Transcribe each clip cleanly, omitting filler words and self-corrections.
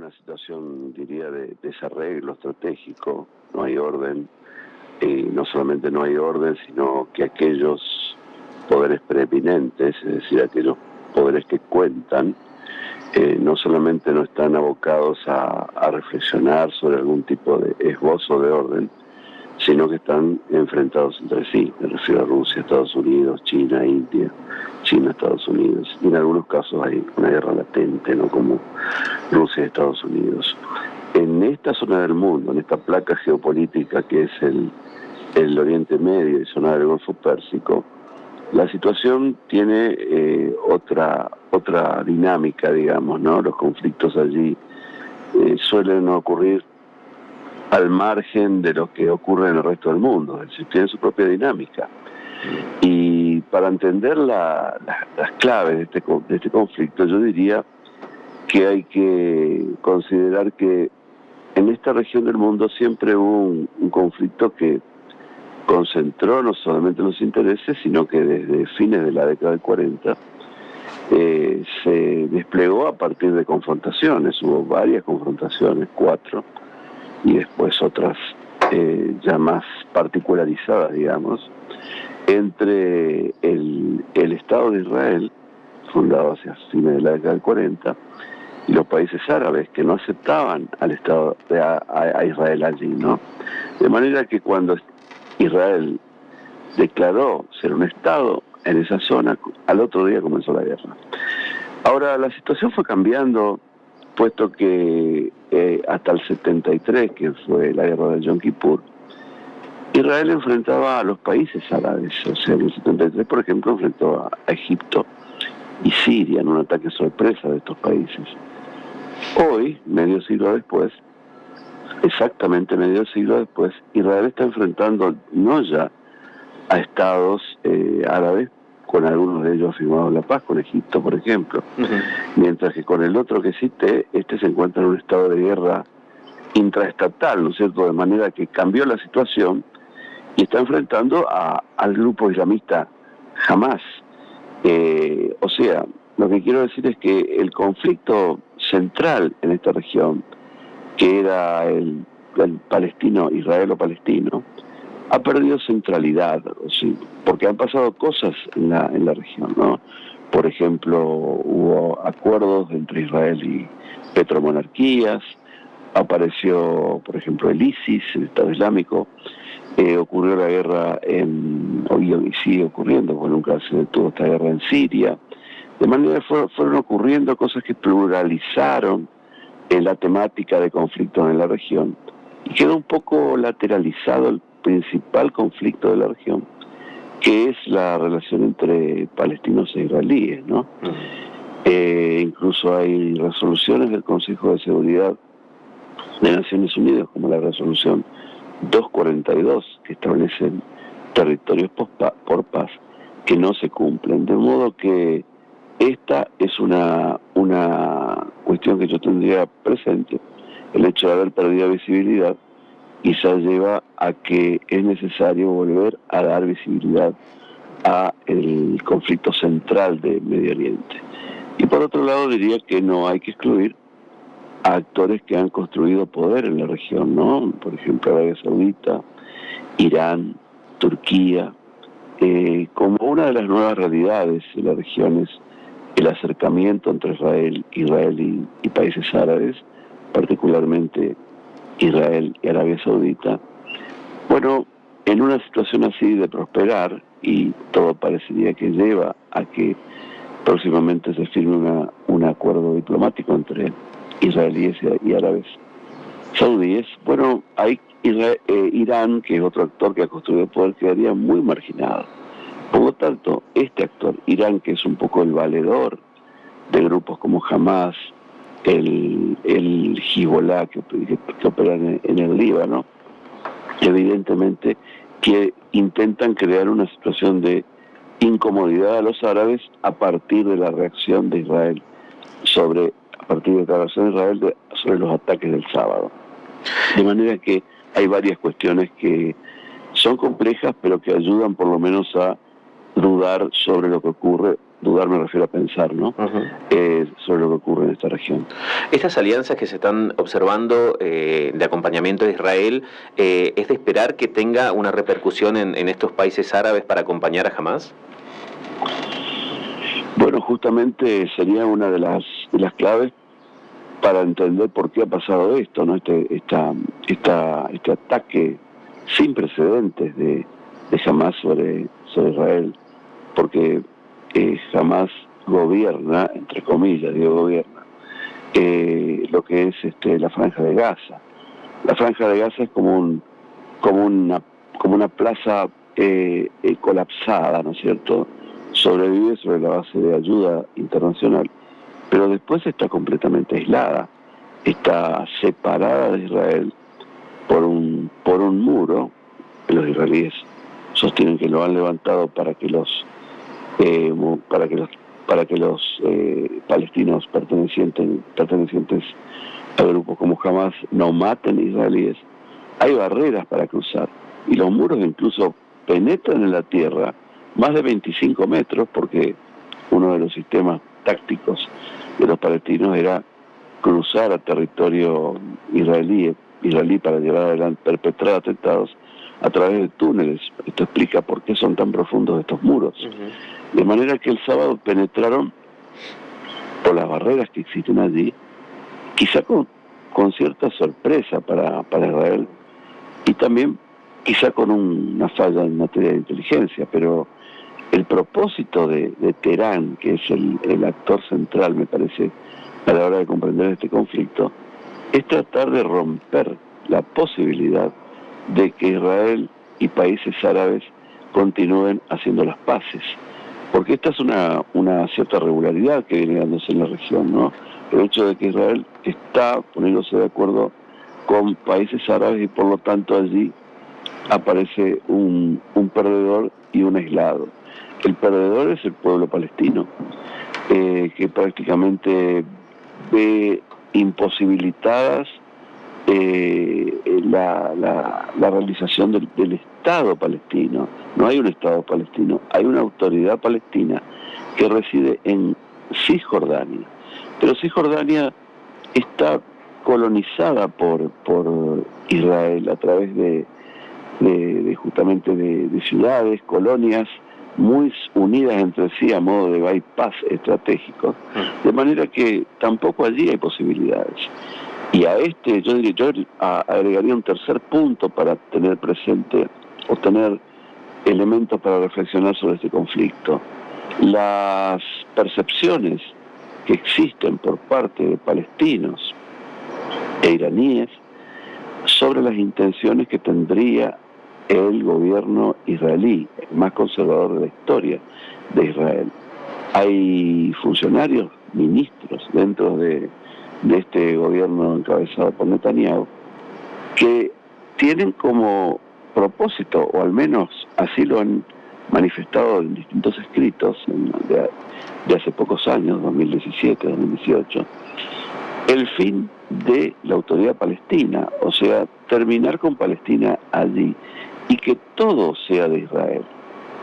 una situación, diría, de desarreglo estratégico, no hay orden, y no solamente no hay orden, sino que aquellos poderes preeminentes, es decir, aquellos poderes que cuentan, no solamente no están abocados a reflexionar sobre algún tipo de esbozo de orden, sino que están enfrentados entre sí. Me refiero a Rusia, Estados Unidos, China, India, China, Estados Unidos. Y en algunos casos hay una guerra latente, ¿no? Como Rusia y Estados Unidos. En esta zona del mundo, en esta placa geopolítica que es el Oriente Medio y zona del Golfo Pérsico, la situación tiene otra dinámica, digamos, ¿no? Los conflictos allí suelen ocurrir al margen de lo que ocurre en el resto del mundo, es decir, tienen su propia dinámica. Y para entender las claves de este conflicto, yo diría que hay que considerar que en esta región del mundo siempre hubo un conflicto que concentró no solamente los intereses, sino que desde fines de la década del 40 se desplegó a partir de confrontaciones. Hubo varias confrontaciones, 4, y después otras ya más particularizadas, digamos, entre el Estado de Israel, fundado hacia fines de la década del 40, y los países árabes que no aceptaban al Estado a Israel allí, ¿no? De manera que cuando Israel declaró ser un Estado en esa zona, al otro día comenzó la guerra. Ahora, la situación fue cambiando, puesto que hasta el 73, que fue la guerra de Yom Kippur, Israel enfrentaba a los países árabes. O sea, en el 73, por ejemplo, enfrentó a Egipto y Siria en un ataque sorpresa de estos países. Hoy, medio siglo después, exactamente medio siglo después, Israel está enfrentando no ya a estados árabes, con algunos de ellos ha firmado la paz, con Egipto, por ejemplo, mientras que con el otro que cité, se encuentra en un estado de guerra intraestatal, ¿no es cierto?, de manera que cambió la situación y está enfrentando al grupo islamista Hamas. O sea, lo que quiero decir es que el conflicto central en esta región, que era el palestino, israelo-palestino, ha perdido centralidad, o sea, porque han pasado cosas en la región, ¿no? Por ejemplo, hubo acuerdos entre Israel y petromonarquías, apareció, por ejemplo, el ISIS, el Estado Islámico, ocurrió la guerra y sigue ocurriendo, porque nunca se detuvo esta guerra en Siria. De manera que fueron ocurriendo cosas que pluralizaron la temática de conflictos en la región, y quedó un poco lateralizado el principal conflicto de la región, que es la relación entre palestinos e israelíes, ¿no? Incluso hay resoluciones del Consejo de Seguridad de Naciones Unidas, como la resolución 242, que establecen territorios por paz, que no se cumplen. De modo que esta es una cuestión que yo tendría presente, el hecho de haber perdido visibilidad, quizás lleva a que es necesario volver a dar visibilidad a el conflicto central de Medio Oriente. Y por otro lado diría que no hay que excluir a actores que han construido poder en la región, ¿no? Por ejemplo, Arabia Saudita, Irán, Turquía, como una de las nuevas realidades de la región es el acercamiento entre Israel y países árabes, particularmente Israel y Arabia Saudita. Bueno, en una situación así de prosperar, y todo parecería que lleva a que próximamente se firme un acuerdo diplomático entre israelíes y árabes saudíes, bueno, hay Irán, que es otro actor que ha construido poder, quedaría muy marginado. Por lo tanto, este actor, Irán, que es un poco el valedor de grupos como Hamas, el Hezbollah que operan en el Líbano, evidentemente que intentan crear una situación de incomodidad a los árabes a partir de la reacción de Israel sobre los ataques del sábado. De manera que hay varias cuestiones que son complejas, pero que ayudan por lo menos a dudar sobre lo que ocurre. Dudar me refiero a pensar, ¿no? Sobre lo que ocurre en esta región. Estas alianzas que se están observando de acompañamiento de Israel, ¿es de esperar que tenga una repercusión en estos países árabes para acompañar a Hamás? Bueno, justamente sería una de las claves para entender por qué ha pasado esto, ¿no? Este ataque sin precedentes de Hamás sobre Israel, porque Hamás gobierna, entre comillas, gobierna, lo que es la Franja de Gaza. La Franja de Gaza es como una plaza colapsada, ¿no es cierto? Sobrevive sobre la base de ayuda internacional, pero después está completamente aislada, está separada de Israel por un muro que los israelíes sostienen que lo han levantado para que los palestinos pertenecientes a grupos como Hamás no maten israelíes. Hay barreras para cruzar y los muros incluso penetran en la tierra más de 25 metros, porque uno de los sistemas tácticos de los palestinos era cruzar a territorio israelí para llevar adelante, perpetrar atentados a través de túneles. Esto explica por qué son tan profundos estos muros. De manera que el sábado penetraron por las barreras que existen allí, quizá con cierta sorpresa para Israel, y también quizá con una falla en materia de inteligencia, pero el propósito de Teherán, que es el actor central, me parece, a la hora de comprender este conflicto, es tratar de romper la posibilidad de que Israel y países árabes continúen haciendo las paces. Porque esta es una cierta regularidad que viene dándose en la región, ¿no? El hecho de que Israel está poniéndose de acuerdo con países árabes y por lo tanto allí aparece un perdedor y un aislado. El perdedor es el pueblo palestino, que prácticamente ve imposibilitadas la realización del Estado palestino. No hay un Estado palestino, hay una autoridad palestina que reside en Cisjordania. Pero Cisjordania está colonizada por Israel a través de justamente de ciudades, colonias muy unidas entre sí a modo de bypass estratégico, de manera que tampoco allí hay posibilidades. Y yo agregaría un tercer punto para tener presente o tener elementos para reflexionar sobre este conflicto. Las percepciones que existen por parte de palestinos e iraníes sobre las intenciones que tendría el gobierno israelí, el más conservador de la historia de Israel. Hay funcionarios, ministros dentro de este gobierno encabezado por Netanyahu, que tienen como propósito, o al menos así lo han manifestado en distintos escritos de hace pocos años, 2017, 2018, el fin de la autoridad palestina, o sea, terminar con Palestina allí y que todo sea de Israel.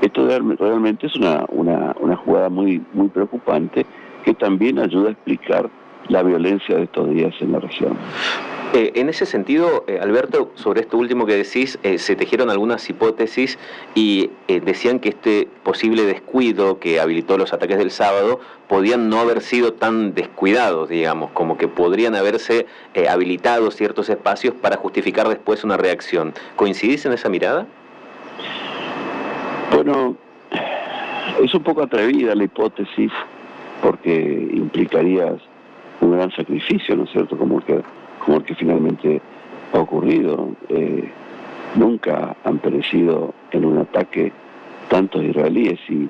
Esto realmente es una jugada muy, muy preocupante que también ayuda a explicar la violencia de estos días en la región. En ese sentido, Alberto, sobre esto último que decís, se tejieron algunas hipótesis y decían que este posible descuido que habilitó los ataques del sábado podían no haber sido tan descuidados, digamos, como que podrían haberse habilitado ciertos espacios para justificar después una reacción. ¿Coincidís en esa mirada? Bueno, es un poco atrevida la hipótesis porque implicaría un gran sacrificio, ¿no es cierto?, como el que finalmente ha ocurrido. Nunca han perecido en un ataque tantos israelíes, y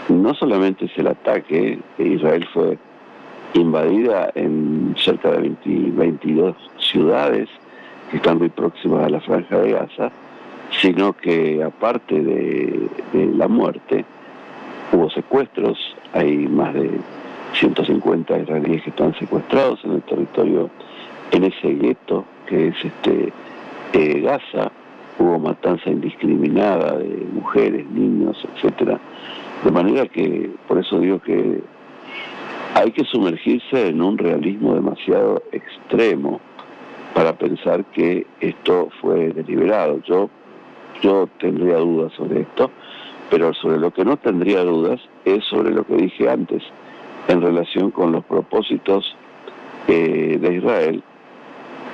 no solamente es el ataque, Israel fue invadida en cerca de 22 ciudades que están muy próximas a la Franja de Gaza, sino que aparte de la muerte, hubo secuestros. Hay más de 150 israelíes que están secuestrados en el territorio, en ese gueto que es Gaza. hubo matanza indiscriminada de mujeres, niños, etcétera. De manera que, por eso digo que hay que sumergirse en un realismo demasiado extremo para pensar que esto fue deliberado. Yo tendría dudas sobre esto, pero sobre lo que no tendría dudas es sobre lo que dije antes, en relación con los propósitos de Israel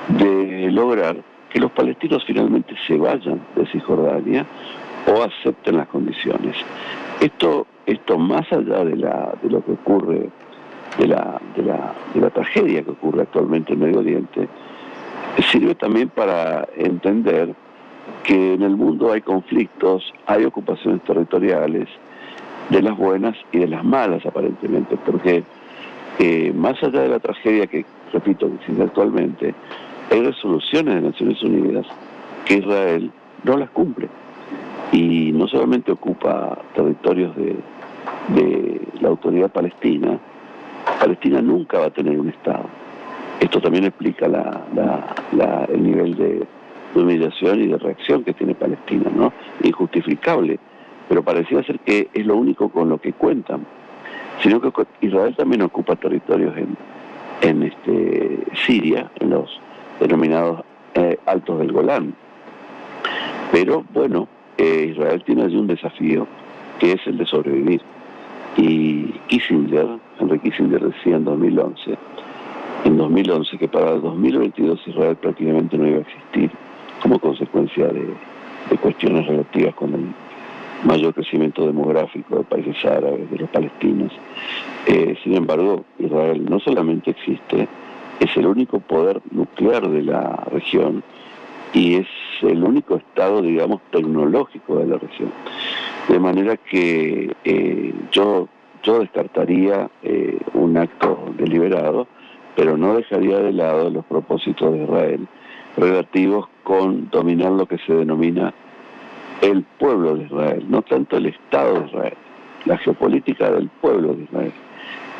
de lograr que los palestinos finalmente se vayan de Cisjordania o acepten las condiciones. Esto más allá de lo que ocurre, de la tragedia que ocurre actualmente en Medio Oriente, sirve también para entender que en el mundo hay conflictos, hay ocupaciones territoriales, de las buenas y de las malas aparentemente, porque más allá de la tragedia que, repito, que existe actualmente, hay resoluciones de Naciones Unidas que Israel no las cumple. Y no solamente ocupa territorios de la autoridad palestina, Palestina nunca va a tener un Estado. Esto también explica el nivel de humillación y de reacción que tiene Palestina, ¿no? Injustificable, pero parecía ser que es lo único con lo que cuentan, sino que Israel también ocupa territorios en Siria, en los denominados Altos del Golán. Pero bueno, Israel tiene allí un desafío que es el de sobrevivir. Y Henry Kissinger decía en 2011 que para el 2022 Israel prácticamente no iba a existir como consecuencia de cuestiones relativas con el mayor crecimiento demográfico de países árabes, de los palestinos. Sin embargo, Israel no solamente existe, es el único poder nuclear de la región y es el único estado, digamos, tecnológico de la región. De manera que yo descartaría un acto deliberado, pero no dejaría de lado los propósitos de Israel relativos con dominar lo que se denomina el pueblo de Israel, no tanto el Estado de Israel, la geopolítica del pueblo de Israel.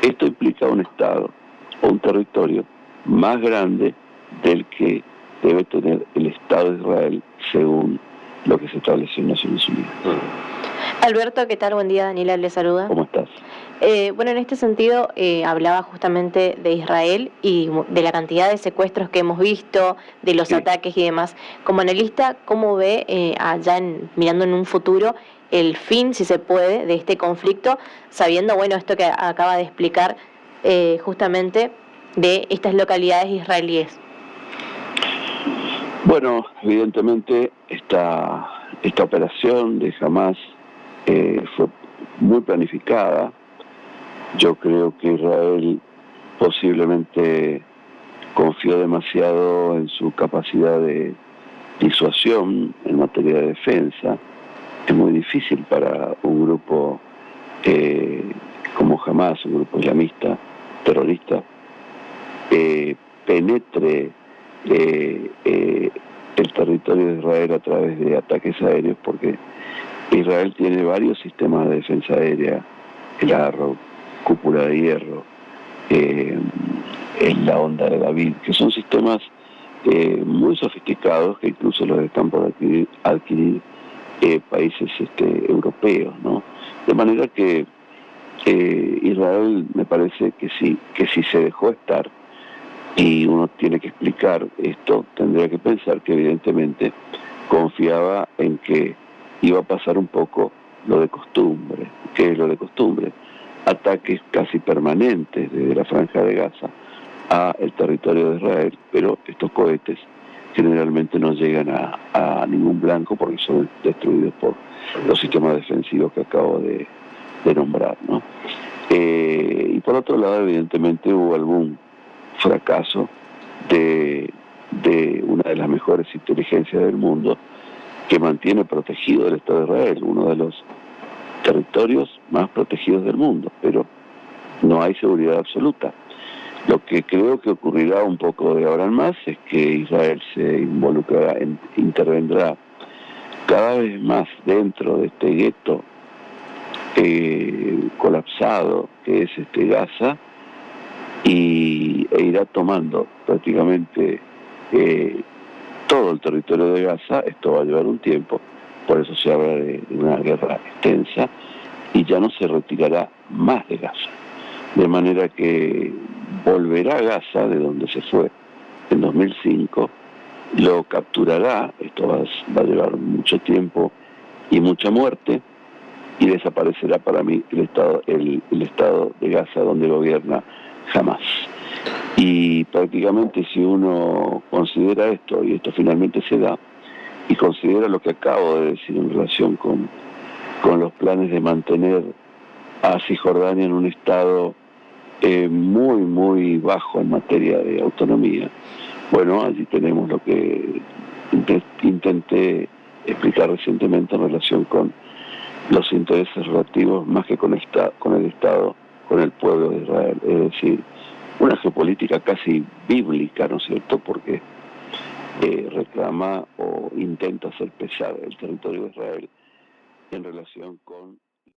Esto implica un Estado o un territorio más grande del que debe tener el Estado de Israel según lo que se estableció en Naciones Unidas. Alberto, ¿qué tal? Buen día, Daniela le saluda. ¿Cómo estás? Bueno, en este sentido, hablaba justamente de Israel y de la cantidad de secuestros que hemos visto, de los ataques y demás. Como analista, ¿cómo ve mirando en un futuro el fin, si se puede, de este conflicto, sabiendo, bueno, esto que acaba de explicar justamente de estas localidades israelíes? Bueno, evidentemente esta operación de Hamás fue muy planificada. Yo creo que Israel posiblemente confió demasiado en su capacidad de disuasión en materia de defensa. Es muy difícil para un grupo como Hamás, un grupo islamista, terrorista, penetre el territorio de Israel a través de ataques aéreos, porque Israel tiene varios sistemas de defensa aérea, el Arrow, Cúpula de Hierro, la Onda de David, que son sistemas muy sofisticados que incluso los están por adquirir países europeos, ¿no? De manera que Israel me parece que si se dejó estar, y uno tiene que explicar esto, tendría que pensar que evidentemente confiaba en que iba a pasar un poco lo de costumbre. ¿Qué es lo de costumbre? Ataques casi permanentes desde la Franja de Gaza a el territorio de Israel, pero estos cohetes generalmente no llegan a ningún blanco porque son destruidos por los sistemas defensivos que acabo de nombrar, ¿no? Y por otro lado, evidentemente hubo algún fracaso de una de las mejores inteligencias del mundo que mantiene protegido el Estado de Israel, uno de los territorios más protegidos del mundo, pero no hay seguridad absoluta. Lo que creo que ocurrirá un poco de ahora en más es que Israel se intervendrá cada vez más dentro de este gueto colapsado que es Gaza, e irá tomando prácticamente todo el territorio de Gaza. Esto va a llevar un tiempo, por eso se habla de una guerra extensa, y ya no se retirará más de Gaza. De manera que volverá a Gaza, de donde se fue en 2005, lo capturará, esto va a llevar mucho tiempo y mucha muerte, y desaparecerá para mí el estado de Gaza donde gobierna Hamás. Y prácticamente, si uno considera esto, y esto finalmente se da, y considera lo que acabo de decir en relación con los planes de mantener a Cisjordania en un estado muy, muy bajo en materia de autonomía, bueno, allí tenemos lo que intenté explicar recientemente en relación con los intereses relativos más que con el Estado, con el pueblo de Israel. Es decir, una geopolítica casi bíblica, ¿no es cierto?, porque reclama o intenta hacer pesar el territorio de Israel en relación con